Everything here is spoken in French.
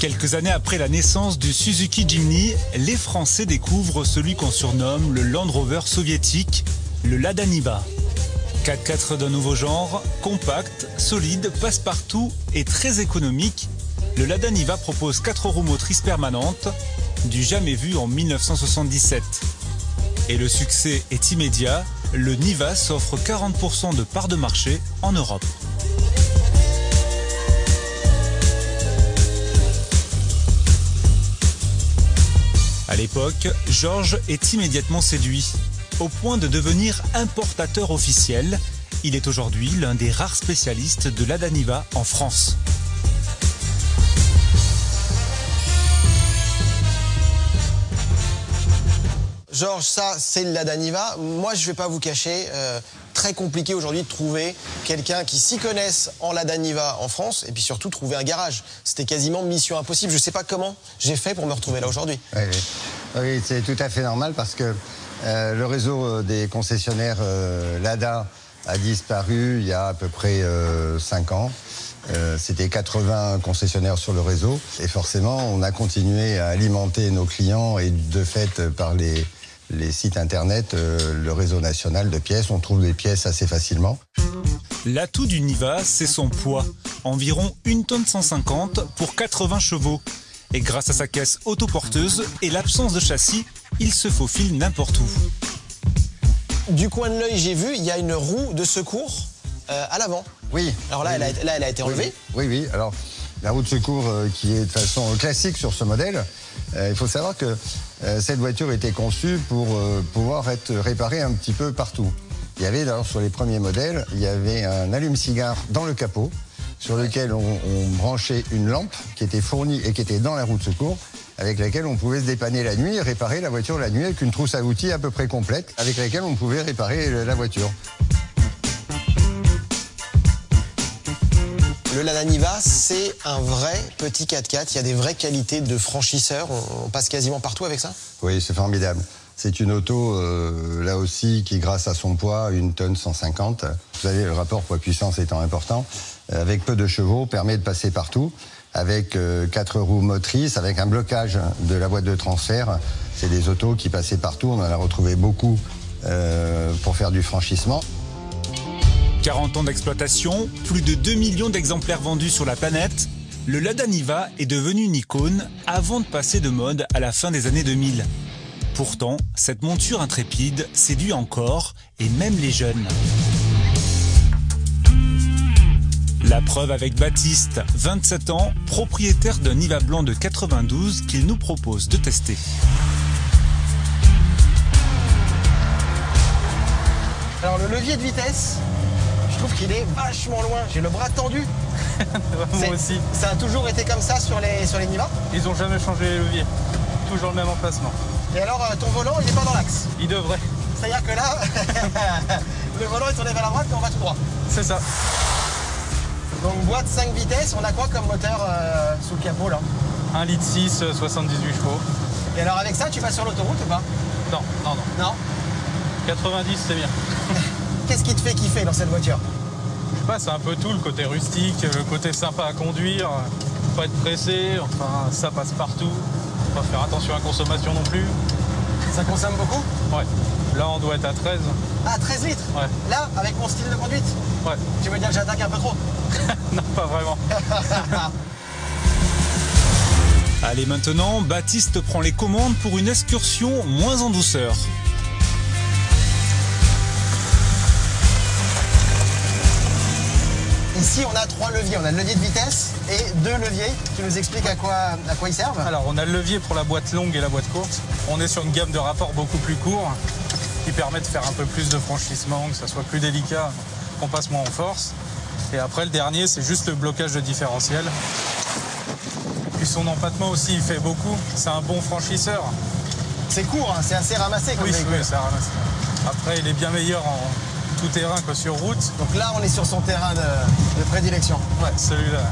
Quelques années après la naissance du Suzuki Jimny, les Français découvrent celui qu'on surnomme le Land Rover soviétique, le Lada Niva. 4x4 d'un nouveau genre, compact, solide, passe-partout et très économique, le Lada Niva propose 4 roues motrices permanentes, du jamais vu en 1977. Et le succès est immédiat, le Niva s'offre 40% de part de marché en Europe. À l'époque, Georges est immédiatement séduit, au point de devenir importateur officiel. Il est aujourd'hui l'un des rares spécialistes de Lada Niva en France. Georges, ça, c'est le Lada Niva. Moi, je ne vais pas vous cacher, très compliqué aujourd'hui de trouver quelqu'un qui s'y connaisse en Lada Niva en France et puis surtout trouver un garage. C'était quasiment mission impossible. Je ne sais pas comment j'ai fait pour me retrouver là aujourd'hui. Oui, c'est tout à fait normal parce que le réseau des concessionnaires Lada a disparu il y a à peu près 5 ans. C'était 80 concessionnaires sur le réseau et forcément, on a continué à alimenter nos clients et de fait, par les sites internet, le réseau national de pièces, on trouve des pièces assez facilement. L'atout du Niva, c'est son poids, environ 1,150 tonnes pour 80 chevaux. Et grâce à sa caisse autoporteuse et l'absence de châssis, il se faufile n'importe où. Du coin de l'œil, j'ai vu, il y a une roue de secours à l'avant. Oui. Alors là, oui, elle a été enlevée. Oui. Alors, la roue de secours qui est de façon classique sur ce modèle, il faut savoir que cette voiture était conçue pour pouvoir être réparée un petit peu partout. Il y avait, d'ailleurs, sur les premiers modèles, il y avait un allume-cigare dans le capot, sur lequel on branchait une lampe qui était fournie et qui était dans la roue de secours, avec laquelle on pouvait se dépanner la nuit et réparer la voiture la nuit avec une trousse à outils à peu près complète, avec laquelle on pouvait réparer la voiture. Le Lada Niva, c'est un vrai petit 4x4. Il y a des vraies qualités de franchisseur. On passe quasiment partout avec ça. Oui, c'est formidable. C'est une auto, là aussi, qui, grâce à son poids, 1,150 tonnes. Vous savez, le rapport poids-puissance étant important, avec peu de chevaux, permet de passer partout. Avec 4 roues motrices, avec un blocage de la boîte de transfert. C'est des autos qui passaient partout. On en a retrouvé beaucoup pour faire du franchissement. 40 ans d'exploitation, plus de 2 millions d'exemplaires vendus sur la planète, le Lada Niva est devenu une icône avant de passer de mode à la fin des années 2000. Pourtant, cette monture intrépide séduit encore, et même les jeunes. La preuve avec Baptiste, 27 ans, propriétaire d'un Niva blanc de 92 qu'il nous propose de tester. Alors le levier de vitesse, je trouve qu'il est vachement loin. J'ai le bras tendu. Moi aussi. Ça a toujours été comme ça sur les Niva? Ils n'ont jamais changé les leviers. Toujours le même emplacement. Et alors ton volant, il n'est pas dans l'axe? Il devrait. C'est-à-dire que là, le volant est tourné vers la droite et on va tout droit. C'est ça. Donc boîte 5 vitesses, on a quoi comme moteur sous le capot là? 1,6 litre, 78 chevaux. Et alors avec ça, tu vas sur l'autoroute ou pas? Non. Non. 90, c'est bien. Qu'est-ce qui te fait kiffer dans cette voiture? Je sais pas, c'est un peu tout, le côté rustique, le côté sympa à conduire, pas être pressé, enfin ça passe partout. Pas faire attention à la consommation non plus. Ça consomme beaucoup? Ouais. Là on doit être à 13. Ah, 13 litres? Ouais. Là, avec mon style de conduite? Ouais. Tu veux dire que j'attaque un peu trop? Non, pas vraiment. Allez, maintenant, Baptiste prend les commandes pour une excursion moins en douceur. Ici, on a 3 leviers. On a le levier de vitesse et 2 leviers. Tu nous expliques à quoi ils servent? Alors, on a le levier pour la boîte longue et la boîte courte. On est sur une gamme de rapports beaucoup plus court qui permet de faire un peu plus de franchissement, que ça soit plus délicat, qu'on passe moins en force. Et après, le dernier, c'est juste le blocage de différentiel. Puis son empattement aussi, il fait beaucoup. C'est un bon franchisseur. C'est court, hein, c'est assez ramassé comme véhicule. Oui, c'est ramassé. Après, il est bien meilleur en tout terrain que sur route. Donc là, on est sur son terrain de prédilection. Ouais, celui-là.